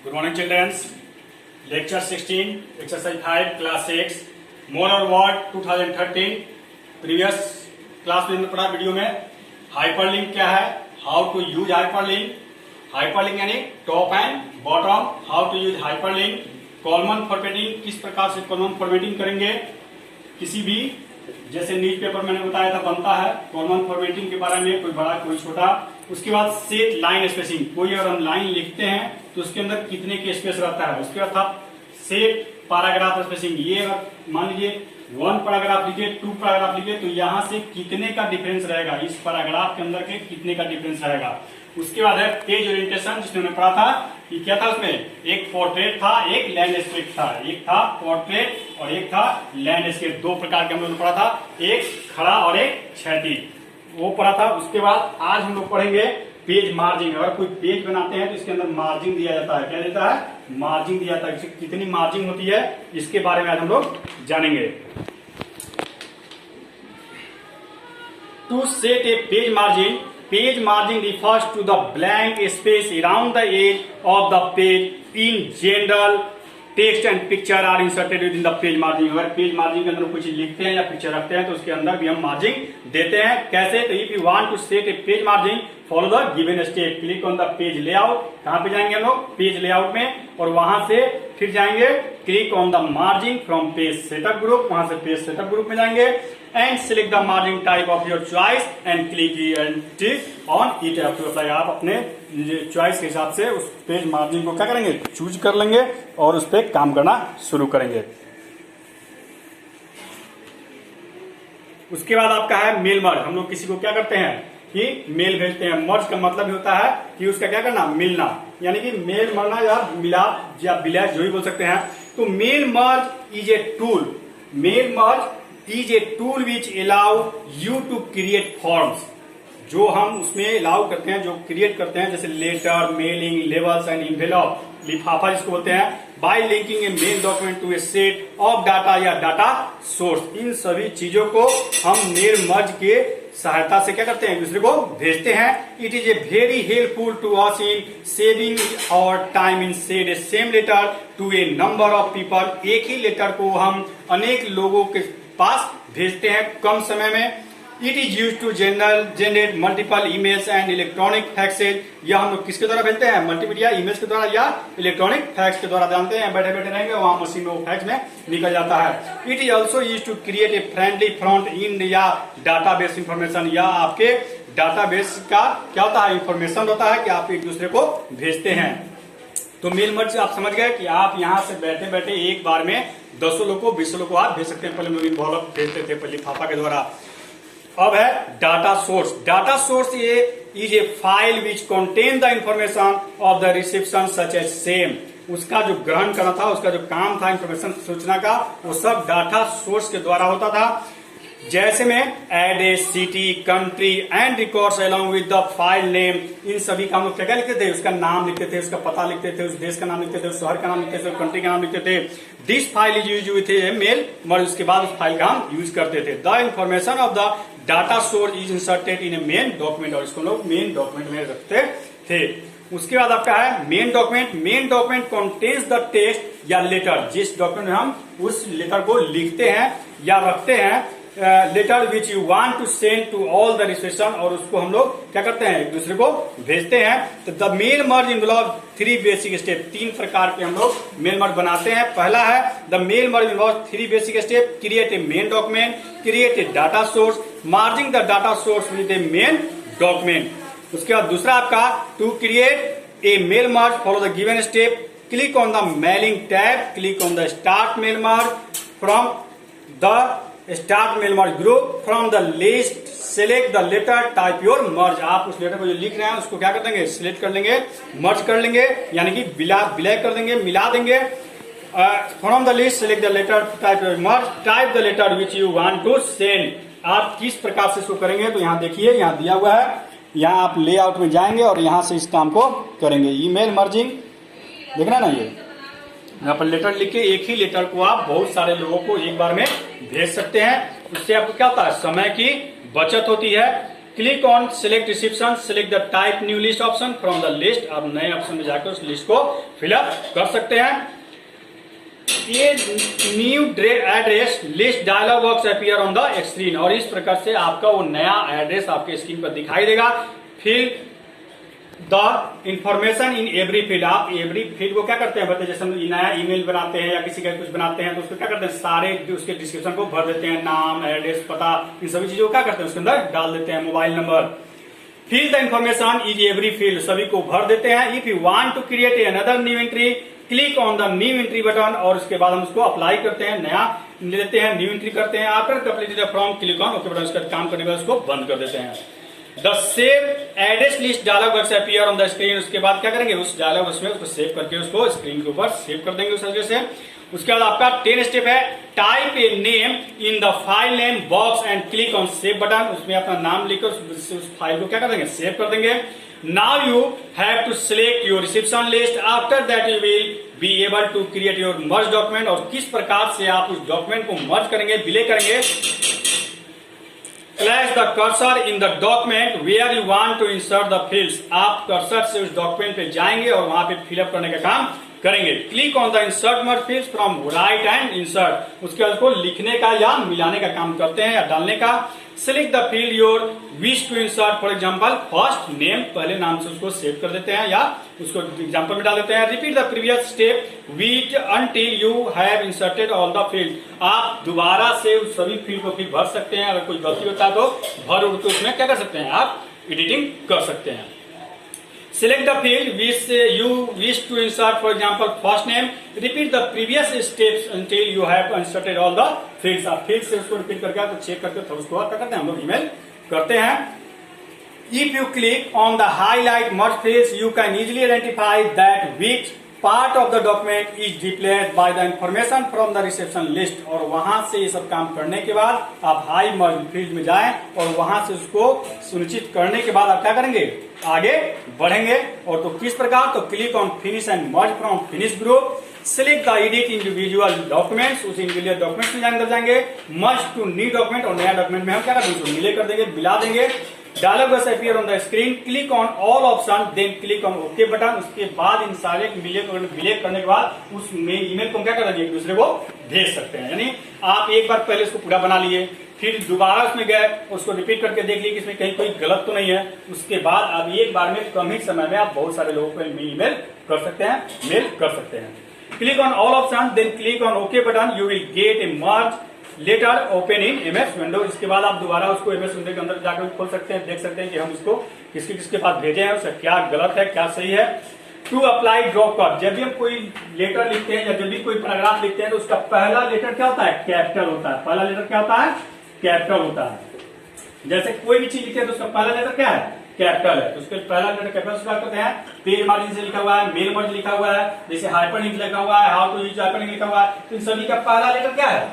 Good morning, children. Lecture 16, Exercise 5, Class 6, Moral Word 2013. Previous class में हमने पढ़ा video में हाइपरलिंक क्या है, how to use hyperlink, hyperlink यानी top and bottom, how to use hyperlink, column formatting किस प्रकार से कॉलमन फॉर्मेटिंग करेंगे, किसी भी जैसे न्यूज़पेपर मैंने बताया था बनता है कॉलमन फॉर्मेटिंग के बारे में, कोई बड़ा कोई छोटा। उसके बाद सेट लाइन स्पेसिंग, कोई अगर हम लाइन लिखते हैं तो उसके अंदर कितने के स्पेस रहता है। उसके बाद आप सेट पैराग्राफ स्पेसिंग, ये अगर मान लीजिए 1 पैराग्राफ लिखे 2 पैराग्राफ लिखे तो यहाँ से कितने का डिफरेंस रहेगा, इस पैराग्राफ के अंदर के कितने का डिफरेंस रहेगा। उसके बाद है पेज ओरिएंटेशन, जिसमें हमने पढ़ा था कि क्या था, उसमें एक पोर्ट्रेट था एक लैंडस्केप था, एक था पोर्ट्रेट और एक था लैंडस्केप, दो प्रकार के हम लोगों ने पढ़ा था, एक खड़ा और एक क्षैतिज, वो पढ़ा था। उसके बाद आज हम लोग पढ़ेंगे पेज मार्जिन। अगर कोई पेज बनाते हैं तो इसके अंदर मार्जिन दिया जाता है, क्या देता है, मार्जिन दिया जाता है। कितनी मार्जिन होती है इसके बारे में आज हम लोग जानेंगे। To set a page margin, page margin refers to the blank space around the edge of the page. In general, text and picture are inserted within the page margin. अगर पेज मार्जिन के अंदर कुछ लिखते हैं या picture रखते हैं तो उसके अंदर भी हम मार्जिन देते हैं। कैसे, तो if you want to set a page margin, follow the given step. Click on the page layout. कहाँ पे जाएंगे हम लोग, पेज लेआउट में, और वहां से फिर जाएंगे click on the margin from page setup group, वहां से पेज सेटअप ग्रुप में जाएंगे and select the margin type of your choice and click on it to apply. आप अपने चॉइस के हिसाब से उस पेज मार्जिन को क्या करेंगे, चूज कर लेंगे और उस पर काम करना शुरू करेंगे। उसके बाद आपका है मेल मर्ज। हम लोग किसी को क्या करते हैं कि मेल भेजते हैं। मर्ज का मतलब होता है कि उसका क्या करना, मिलना, यानी कि मेल मरना या मिलाप या विलय जो भी बोल सकते हैं। तो mail merge is a tool, mail merge is a tool which allow you to create forms, जो हम उसमें अलाउ करते हैं, जो क्रिएट करते हैं, जैसे letter, mailing, labels and envelope, लिफाफा जिसको बोलते हैं, by linking a mail document to a set of data या डाटा सोर्स। इन सभी चीजों को हम मेल मर्ज के सहायता से क्या करते हैं, एक दूसरे को भेजते हैं। It is a very helpful to us in saving our time in said a same letter to a number of people. एक ही लेटर को हम अनेक लोगों के पास भेजते हैं कम समय में। It is use to generate multiple emails and electronic faxes. यह हम लोग किसके द्वारा भेजते हैं, मल्टीमीडिया ईमेल्स के द्वारा या इलेक्ट्रॉनिक फैक्स के द्वारा। जानते हैं बैठे बैठे रहेंगे वहां मशीन में वो फैक्स में निकल जाता है। It is also use to create a friendly front in या डाटाबेस इंफॉर्मेशन, या आपके डाटाबेस का क्या होता है, इंफॉर्मेशन होता है कि आप एक दूसरे को भेजते हैं। तो मेल मर्ज आप समझ गए कि आप यहाँ से बैठे बैठे एक बार में 10 लोग को 20 लोग को आप भेज सकते हैं। पहले लोग इन्वॉल्व भेजते थे लिफाफा के द्वारा। अब है डाटा सोर्स। डाटा सोर्स ये is a file which contain the information of the reception such as same. उसका जो ग्रहण करना था, उसका जो काम था इंफॉर्मेशन सूचना का, वो सब डाटा सोर्स के द्वारा होता था। जैसे में add a city, country and records along with the file name, इन सभी का हम लोग क्या लिखते थे, उसका नाम लिखते थे, उसका पता लिखते थे, उस देश का नाम लिखते थे, उस शहर का नाम लिखते थे, उस कंट्री का नाम लिखते थे। This file is use with a mail merge, उसके बाद उस फाइल का हम यूज करते थे। The information of the data source is inserted in a main document, और इसको लोग मेन डॉक्यूमेंट में रखते थे। उसके बाद आपका है main document. Main document contains the text या लेटर, जिस डॉक्यूमेंट में हम उस लेटर को लिखते हैं या रखते हैं, letter which you want to send to all the reception, और उसको हम लोग क्या करते हैं, एक दूसरे को भेजते हैं। तो the mail merge involve 3 basic step, 3 प्रकार के हम लोग मेल मर्ज बनाते हैं। पहला है the mail merge involve 3 basic step, create a main document, create a data source, merging the data source with a main document. उसके बाद दूसरा आपका to create a mail merge, follow the given step, click on the mailing tab, click on the start mail merge from the start mail merge group, from the list select the letter type your merge. आप उस letter को जो लिख रहे हैं उसको क्या कर देंगे, सिलेक्ट कर लेंगे, मर्ज कर लेंगे, यानी कि विलय कर देंगे, मिला देंगे। From the list select the letter type your merge, type the letter which you want to send. आप किस प्रकार से इसको करेंगे, तो यहाँ देखिए, यहाँ दिया हुआ है, यहाँ आप लेआउट में जाएंगे और यहाँ से इस काम को करेंगे। ईमेल मर्जिंग देखना ना, ये यहाँ पर लेटर लिख के एक ही लेटर को आप बहुत सारे लोगों को एक बार में भेज सकते हैं। उससे आपको क्या होता है, समय की बचत होती है। Click on select reception, select the type new list option from the list. आप नए ऑप्शन में जाकर उस लिस्ट को फिलअप कर सकते हैं। ये new address list dialog box appear on the screen, और इस प्रकार से आपका वो नया एड्रेस आपके स्क्रीन पर दिखाई देगा। Fill the information in every field, आप एवरी फील्ड को क्या करते हैं बताइए, जैसे हम नया ईमेल बनाते हैं या किसी का कुछ बनाते हैं तो उसको क्या करते हैं, सारे उसके डिस्क्रिप्शन को भर देते हैं, नाम, एड्रेस, पता, इन सभी चीजों को क्या करते हैं उसके अंदर डाल देते हैं, mobile number. Fill the information is every field, सभी को भर देते हैं। If you want to create another new entry, click on the new entry button, और उसके बाद हम उसको अप्लाई करते हैं, नया लेते हैं, न्यू एंट्री करते हैं। After completed from click on okay button, उसका काम करने के बाद उसको बंद कर देते हैं। The save address list dialog box appear on the screen, उसके बाद क्या करेंगे, उस डायलॉग बॉक्स में उसको सेव करके उसको स्क्रीन के ऊपर सेव कर देंगे उस एड्रेस से। उसके बाद आपका 10 स्टेप है, type a name in the file name box and click on save button, उसमें अपना नाम लिखकर उस फाइल को क्या कर देंगे, सेव कर देंगे। Now you have to select your reception list, after that you will be able to create your merge document, और किस प्रकार से आप उस डॉक्यूमेंट को मर्ज करेंगे, विले करेंगे। Place the cursor in the document where you want to insert the fields, आप कर्सर से उस डॉक्यूमेंट पे जाएंगे और वहां पे फिलअप करने का काम करेंगे। Click on the insert merge fields from right and insert, उसके बाद उसको लिखने का या मिलाने का काम करते हैं या डालने का। Select the field your wish to insert, for example first name, पहले नाम से उसको सेव कर देते हैं या उसको एग्जांपल में डाल देते हैं। Repeat the previous step which until you have inserted all the field, आप दोबारा से उस सभी फील्ड को फिर भर सकते हैं, अगर कोई गलती होता है तो भर उड़ के उसमें क्या कर सकते हैं, आप एडिटिंग कर सकते हैं। Select the field which you wish to insert, for example first name, repeat the previous steps until you have inserted all the fields, आप fields से उसको रिपीट करके तो चेक करके तो उसको क्या करते हैं, हम लोग ईमेल करते हैं। If you click on the highlight merge fields, you can easily identify that which part of the document is replaced by the information from the reception list, और वहां से ये सब काम करने के बाद आप हाई मर्ज फील्ड में जाएं और वहां से उसको सुनिश्चित करने के बाद आप क्या करेंगे, आगे बढ़ेंगे। और तो किस प्रकार, तो click on finish and merge from finish group, select the edit individual documents, उस इंडिविजुअल डॉक्यूमेंट्स में अंदर जाएंगे, मर्ज टू न्यू डॉक्यूमेंट, और नया डॉक्यूमेंट में हम क्या करेंगे, उसको मिले कर देंगे, मिला देंगे। Dialog box appear on the screen, click on all option, then click on okay button, उसके बाद इन सारे मिले करने के बाद उस ईमेल को क्या कर देंगे, एक दूसरे को भेज सकते हैं। यानी आप एक बार पहले उसको पूरा बना लिए, फिर दोबारा उसमें गए, उसको रिपीट करके देख लिए कि इसमें कहीं कोई गलत तो नहीं है, उसके बाद आप एक बार में कम ही समय में आप बहुत सारे लोगों को ईमेल कर सकते हैं, मेल कर सकते हैं। Click on all option, then click on okay button, you will get a merge letter open in MS window. इसके बाद आप दोबारा उसको एमएस विंडो के अंदर जाकर खोल सकते हैं, देख सकते हैं कि हम इसको किसके किसके पास भेजे हैं, उसका क्या गलत है क्या सही है। टू अप्लाई ड्रॉप कट, जब भी हम कोई लेटर लिखते हैं या जब भी कोई पैराग्राफ लिखते हैं तो उसका पहला लेटर क्या होता है, कैपिटल होता है। पहला लेटर क्या होता है, कैपिटल होता है। जैसे कोई भी चीज लिखते हैं तो उसका पहला लेटर क्या है, कैपिटल है, तो उसके पहला लेटर कैपिटल से स्टार्ट करते हैं। पेज मार्जिन से लिखा हुआ है, मेल मर्ज लिखा हुआ है, जैसे हाइपरलिंक लिखा हुआ है, हाउ टू यूज हाइपरलिंक लिखा हुआ है, तो इन सभी का पहला लेटर क्या है,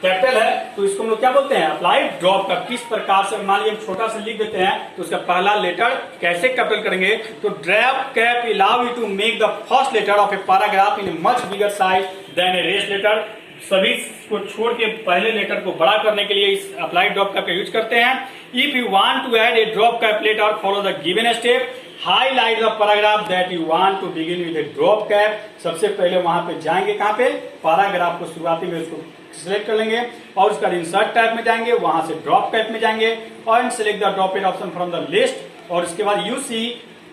कैपिटल है। तो इसको हम लोग क्या बोलते हैं, अप्लाई ड्रॉप का। किस प्रकार से, मान लीजिए हम छोटा सा लिख देते हैं तो उसका पहला लेटर कैसे कैपिटल करेंगे, तो drop cap allow you to make the first letter of a paragraph in much bigger size than a rest letter, सभी को छोड़ के पहले लेटर को बड़ा करने के लिए इस अप्लाई ड्रॉप कैप का यूज करते हैं। If you want to add a drop cap letter, follow the given step, highlight the paragraph that you want to begin with a drop cap. सबसे पहले वहां पे जाएंगे, कहां पे, पैराग्राफ को शुरुआती में उसको सिलेक्ट कर लेंगे और उसका इंसर्ट टैब में जाएंगे, वहां से ड्रॉप कैप में जाएंगे और select the drop it option from the list, और इसके बाद you see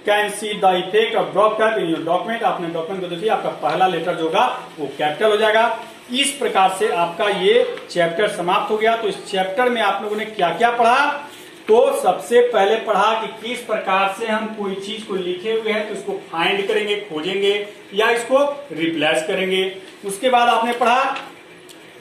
can see the effect of drop cap in your document. आपने डॉक्यूमेंट को देखिए, आपका पहला लेटर जो होगा वो कैपिटल हो जाएगा। इस प्रकार से आपका ये चैप्टर समाप्त हो गया। तो इस चैप्टर में आप लोगों ने क्या क्या पढ़ा, तो सबसे पहले पढ़ा कि किस प्रकार से हम कोई चीज को लिखे हुए हैं तो इसको फाइंड करेंगे, खोजेंगे या इसको रिप्लेस करेंगे। उसके बाद आपने पढ़ा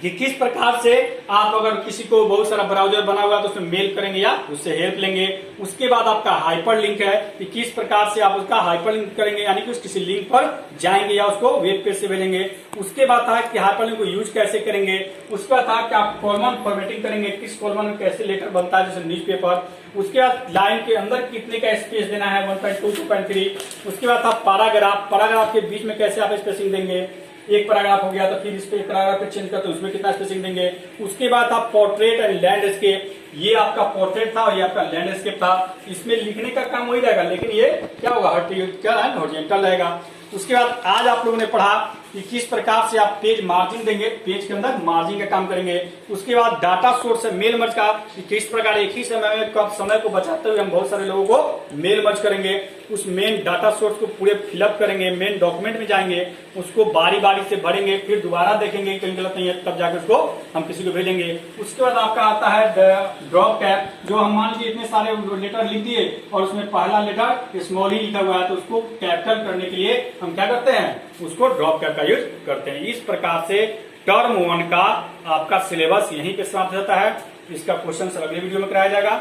कि किस प्रकार से आप अगर किसी को बहुत सारा ब्राउजर बना हुआ है तो उसमें मेल करेंगे या उससे हेल्प लेंगे। उसके बाद आपका हाइपर लिंक है कि किस प्रकार से आप उसका हाइपर लिंक करेंगे, यानी कि उस किसी लिंक पर जाएंगे या उसको वेब पेज से भेजेंगे। उसके बाद था कि हाइपर लिंक को यूज कैसे करेंगे। उसके बाद था कि आप कॉलम फॉर्मेटिंग करेंगे, किस कॉलम में कैसे लेटर बनता है जैसे न्यूज़पेपर। उसके बाद लाइन के अंदर कितने का स्पेस देना है, 1.2, 2.3। उसके बाद था पैराग्राफ, पैराग्राफ के बीच में कैसे आप स्पेसिंग देंगे। एक पैराग्राफ हो गया तो फिर इस पे पैराग्राफ पे चेंज करते उसमें कितना स्पेसिंग देंगे। उसके बाद आप पोर्ट्रेट एंड लैंडस्केप, ये आपका पोर्ट्रेट था और ये आपका लैंडस्केप था। इसमें लिखने का काम वही रहेगा, लेकिन ये क्या होगा, हॉरिजॉन्टल रहेगा। उसके बाद आज आप लोगों ने पढ़ा कि किस प्रकार से आप पेज मार्जिन देंगे, पेज के अंदर मार्जिन का काम करेंगे। उसके बाद डाटा सोर्स से मेल मर्ज का, कि किस प्रकार एक ही समय में कब समय को बचाते हुए हम बहुत सारे लोगों को मेल मर्ज करेंगे। उस मेन डाटा सोर्स को पूरे फिलअप करेंगे, मेन डॉक्यूमेंट में जाएंगे, उसको बारी बारी से भरेंगे, फिर दोबारा देखेंगे कहीं गलत नहीं है, तब जाकर उसको हम किसी को भेजेंगे। उसके बाद आपका आता है ड्रॉप कैप, जो हम मान लीजिए इतने सारे लेटर लिख दिए और उसमें पहला लेटर स्मॉल ही लिखा हुआ है, तो उसको कैपिटल करने के लिए हम क्या करते हैं, उसको ड्रॉप कैप का यूज करते हैं। इस प्रकार से टर्म 1 का आपका सिलेबस यहीं पे समाप्त होता है। इसका क्वेश्चन अगले वीडियो में कराया जाएगा।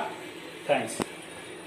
थैंक्स।